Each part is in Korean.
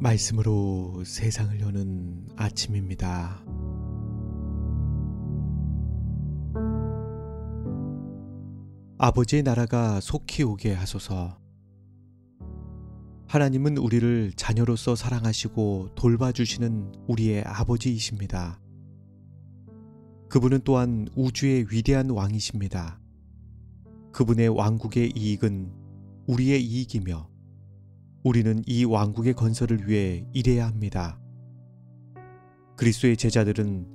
말씀으로 세상을 여는 아침입니다. 아버지의 나라가 속히 오게 하소서. 하나님은 우리를 자녀로서 사랑하시고 돌봐주시는 우리의 아버지이십니다. 그분은 또한 우주의 위대한 왕이십니다. 그분의 왕국의 이익은 우리의 이익이며 우리는 이 왕국의 건설을 위해 일해야 합니다. 그리스도의 제자들은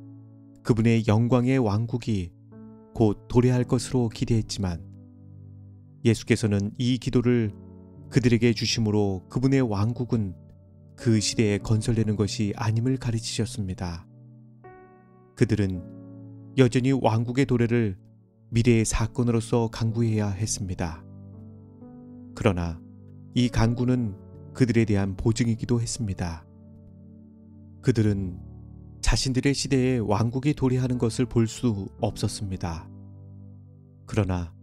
그분의 영광의 왕국이 곧 도래할 것으로 기대했지만 예수께서는 이 기도를 그들에게 주심으로 그분의 왕국은 그 시대에 건설되는 것이 아님을 가르치셨습니다. 그들은 여전히 왕국의 도래를 미래의 사건으로서 강구해야 했습니다. 그러나 이 강구는 그들에 대한 보증이기도 했습니다. 그들은 자신들의 시대에 왕국이 도래하는 것을 볼 수 없었습니다. 그러나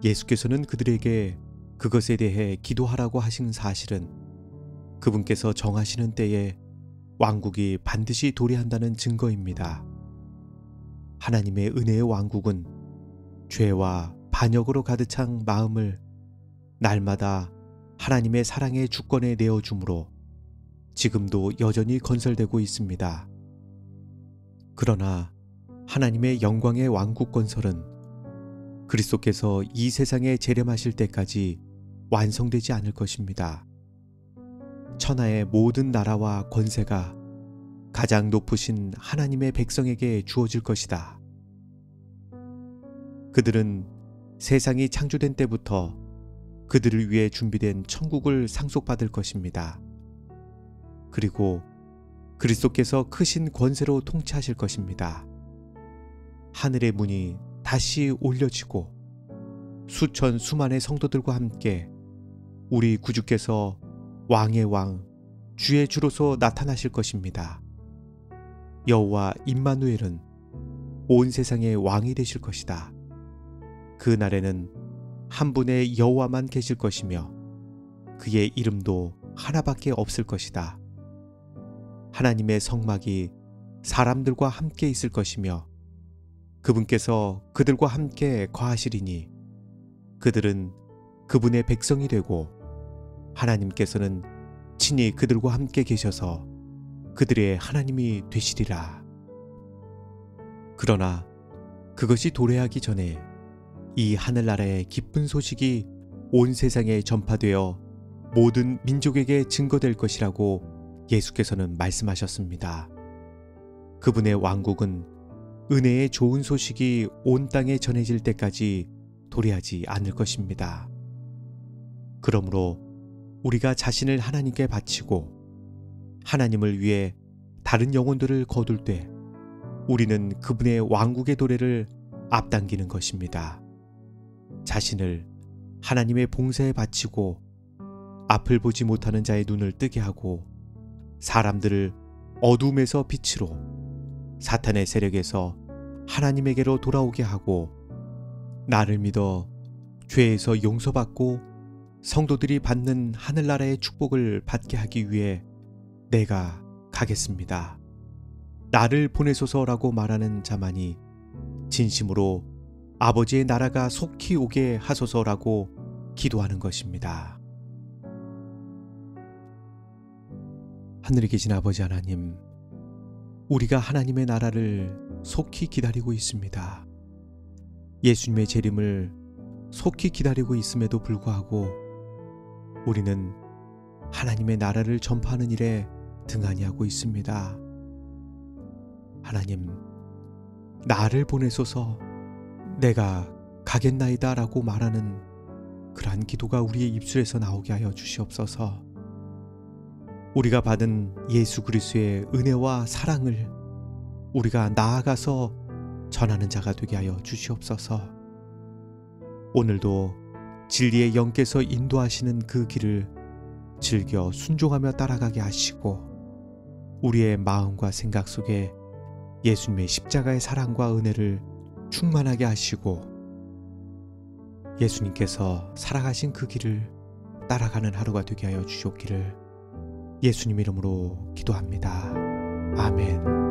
예수께서는 그들에게 그것에 대해 기도하라고 하신 사실은 그분께서 정하시는 때에 왕국이 반드시 도래한다는 증거입니다. 하나님의 은혜의 왕국은 죄와 반역으로 가득 찬 마음을 날마다 하나님의 사랑의 주권에 내어주므로 지금도 여전히 건설되고 있습니다. 그러나 하나님의 영광의 왕국 건설은 그리스도께서 이 세상에 재림하실 때까지 완성되지 않을 것입니다. 천하의 모든 나라와 권세가 가장 높으신 하나님의 백성에게 주어질 것이다. 그들은 세상이 창조된 때부터 그들을 위해 준비된 천국을 상속받을 것입니다. 그리고 그리스도께서 크신 권세로 통치하실 것입니다. 하늘의 문이 다시 올려지고 수천 수만의 성도들과 함께 우리 구주께서 왕의 왕, 주의 주로서 나타나실 것입니다. 여호와 임마누엘은 온 세상의 왕이 되실 것이다. 그 날에는 한 분의 여호와만 계실 것이며 그의 이름도 하나밖에 없을 것이다. 하나님의 성막이 사람들과 함께 있을 것이며 그분께서 그들과 함께 거하시리니 그들은 그분의 백성이 되고 하나님께서는 친히 그들과 함께 계셔서 그들의 하나님이 되시리라. 그러나 그것이 도래하기 전에 이 하늘나라의 기쁜 소식이 온 세상에 전파되어 모든 민족에게 증거될 것이라고 예수께서는 말씀하셨습니다. 그분의 왕국은 은혜의 좋은 소식이 온 땅에 전해질 때까지 도래하지 않을 것입니다. 그러므로 우리가 자신을 하나님께 바치고 하나님을 위해 다른 영혼들을 거둘 때 우리는 그분의 왕국의 도래를 앞당기는 것입니다. 자신을 하나님의 봉사에 바치고 앞을 보지 못하는 자의 눈을 뜨게 하고 사람들을 어둠에서 빛으로 사탄의 세력에서 하나님에게로 돌아오게 하고 나를 믿어 죄에서 용서받고 성도들이 받는 하늘나라의 축복을 받게 하기 위해 내가 가겠습니다. 나를 보내소서라고 말하는 자만이 진심으로 아버지의 나라가 속히 오게 하소서라고 기도하는 것입니다. 하늘에 계신 아버지 하나님, 우리가 하나님의 나라를 속히 기다리고 있습니다. 예수님의 재림을 속히 기다리고 있음에도 불구하고 우리는 하나님의 나라를 전파하는 일에 등한히 하고 있습니다. 하나님, 나를 보내소서, 내가 가겠나이다 라고 말하는 그러한 기도가 우리의 입술에서 나오게 하여 주시옵소서. 우리가 받은 예수 그리스도의 은혜와 사랑을 우리가 나아가서 전하는 자가 되게 하여 주시옵소서. 오늘도 진리의 영께서 인도하시는 그 길을 즐겨 순종하며 따라가게 하시고 우리의 마음과 생각 속에 예수님의 십자가의 사랑과 은혜를 충만하게 하시고 예수님께서 살아가신 그 길을 따라가는 하루가 되게 하여 주시옵기를 예수님 이름으로 기도합니다. 아멘.